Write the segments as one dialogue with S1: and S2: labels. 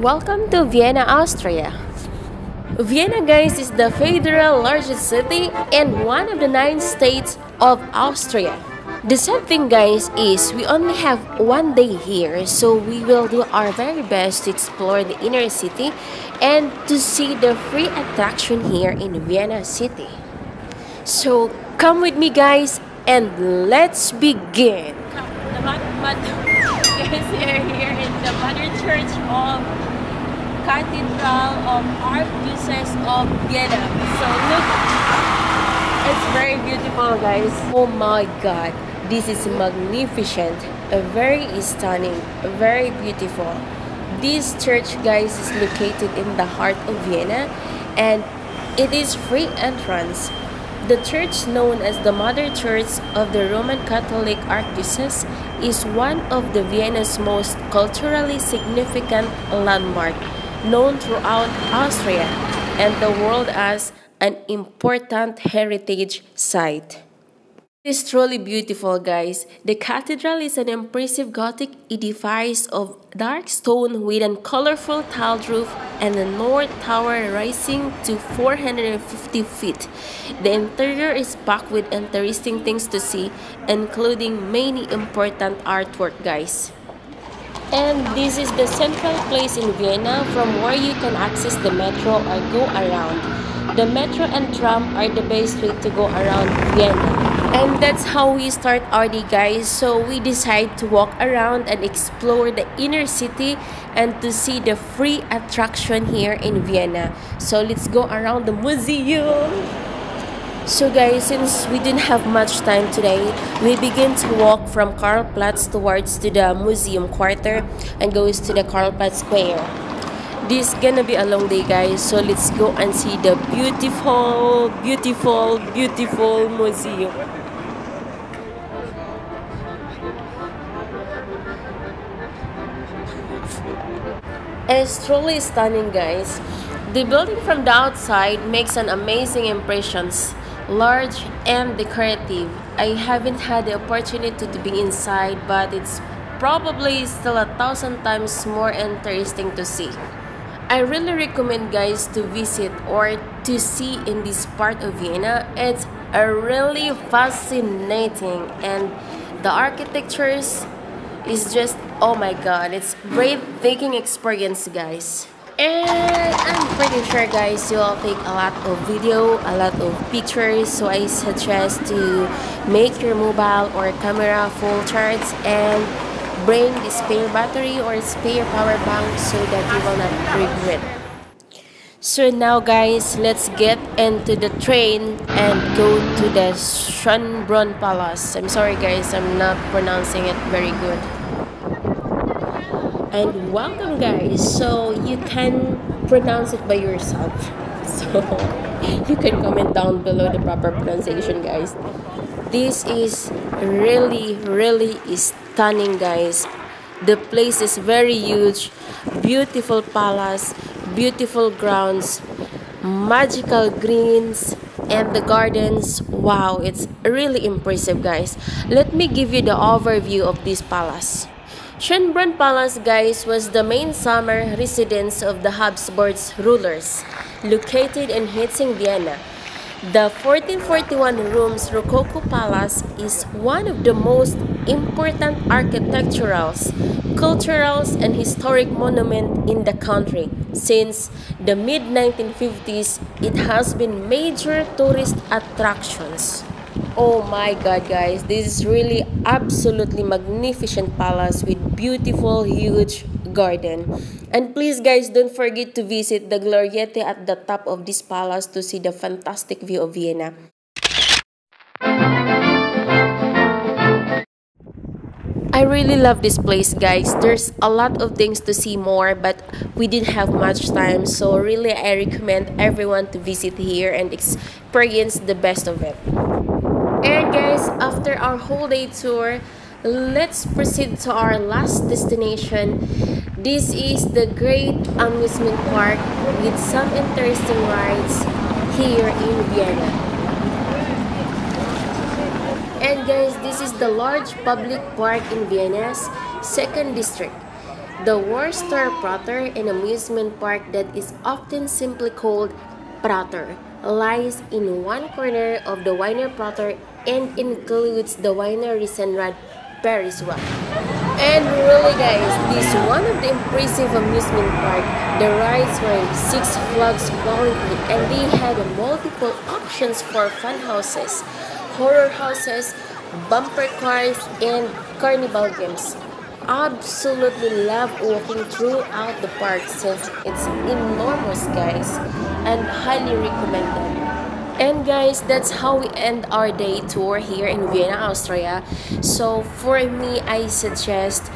S1: Welcome to Vienna, Austria. Vienna, guys, is the federal largest city and one of the 9 states of Austria. The sad thing, guys, is we only have one day here, so we will do our very best to explore the inner city and to see the free attraction here in Vienna city. So come with me, guys, and let's begin. Guys, we're here in the Mother Church of Cathedral of Archdiocese of Vienna. So look, it's very beautiful, guys. Oh my God, this is magnificent, very stunning, very beautiful. This church, guys, is located in the heart of Vienna, and it is free entrance. The church, known as the Mother Church of the Roman Catholic Archdiocese, is one of the Vienna's most culturally significant landmarks, known throughout Austria and the world as an important heritage site. It is truly beautiful, guys. The cathedral is an impressive Gothic edifice of dark stone with a colorful tiled roof and a north tower rising to 450 feet. The interior is packed with interesting things to see, including many important artwork, guys. And this is the central place in Vienna from where you can access the metro or go around. The metro and tram are the best way to go around Vienna. And that's how we start our day, guys. So we decide to walk around and explore the inner city and to see the free attraction here in Vienna. So let's go around the museum. So guys, since we didn't have much time today, we begin to walk from Carpod towards to the museum quarter and goes to the Carpod Square. This is gonna be a long day, guys, so let's go and see the beautiful, beautiful, beautiful museum. It's truly stunning, guys. The building from the outside makes an amazing impressions, large and decorative. I haven't had the opportunity to be inside, but it's probably still 1,000 times more interesting to see. I really recommend, guys, to visit or to see in this part of Vienna. It's a really fascinating, and the architectures is just, oh my God, it's breathtaking experience, guys. And I'm pretty sure, guys, you all take a lot of video, a lot of pictures, so I suggest to make your mobile or camera full charge and bring the spare battery or spare power bank so that you will not regret. So now, guys, let's get into the train and go to the Schonbrunn Palace. I'm sorry, guys, I'm not pronouncing it very good. And welcome, guys. So you can pronounce it by yourself. So you can comment down below the proper pronunciation, guys. This is really, really stunning, guys. The place is very huge, beautiful palace, beautiful grounds, magical greens, and the gardens. Wow, it's really impressive, guys. Let me give you the overview of this palace. Schonbrunn Palace, guys, was the main summer residence of the Habsburg rulers, located in Hitzing, Vienna. The 1441 rooms Rococo Palace is one of the most important architecturals, culturals, and historic monument in the country. Since the mid-1950s, it has been major tourist attractions. Oh my God, guys, this is really absolutely magnificent palace with beautiful, huge garden. And please, guys, don't forget to visit the Gloriette at the top of this palace to see the fantastic view of Vienna. I really love this place, guys. There's a lot of things to see more, but we didn't have much time, so really I recommend everyone to visit here and experience the best of it. And guys, after our whole day tour, let's proceed to our last destination. This is the great amusement park with some interesting rides here in Vienna. And guys, this is the large public park in Vienna's second district. The Worcester Prater, an amusement park that is often simply called Prater, lies in one corner of the Wiener Prater and includes the Wiener Riesenrad Periswap. And really guys, this is one of the impressive amusement park. The rides were Six Flags quality and they had multiple options for fun houses, horror houses, bumper cars, and carnival games. Absolutely love walking throughout the park since it's enormous guys and highly recommended. And guys, that's how we end our day tour here in Vienna, Austria. So for me, I suggest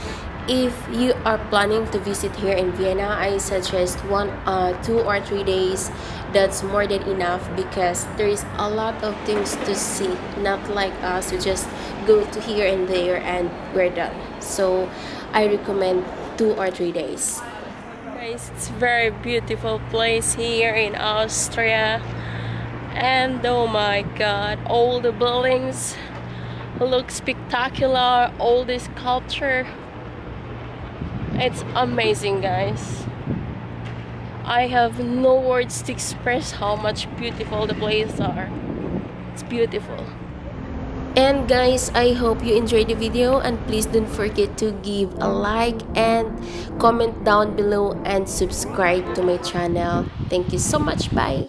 S1: if you are planning to visit here in Vienna, I suggest 2 or 3 days. That's more than enough because there is a lot of things to see, not like us who just go to here and there and we're done. So I recommend 2 or 3 days. Guys, it's very beautiful place here in Austria. And oh my god, all the buildings look spectacular, all this sculpture. It's amazing guys. I have no words to express how much beautiful the places are. It's beautiful. And guys, I hope you enjoyed the video and please don't forget to give a like and comment down below and subscribe to my channel. Thank you so much. Bye.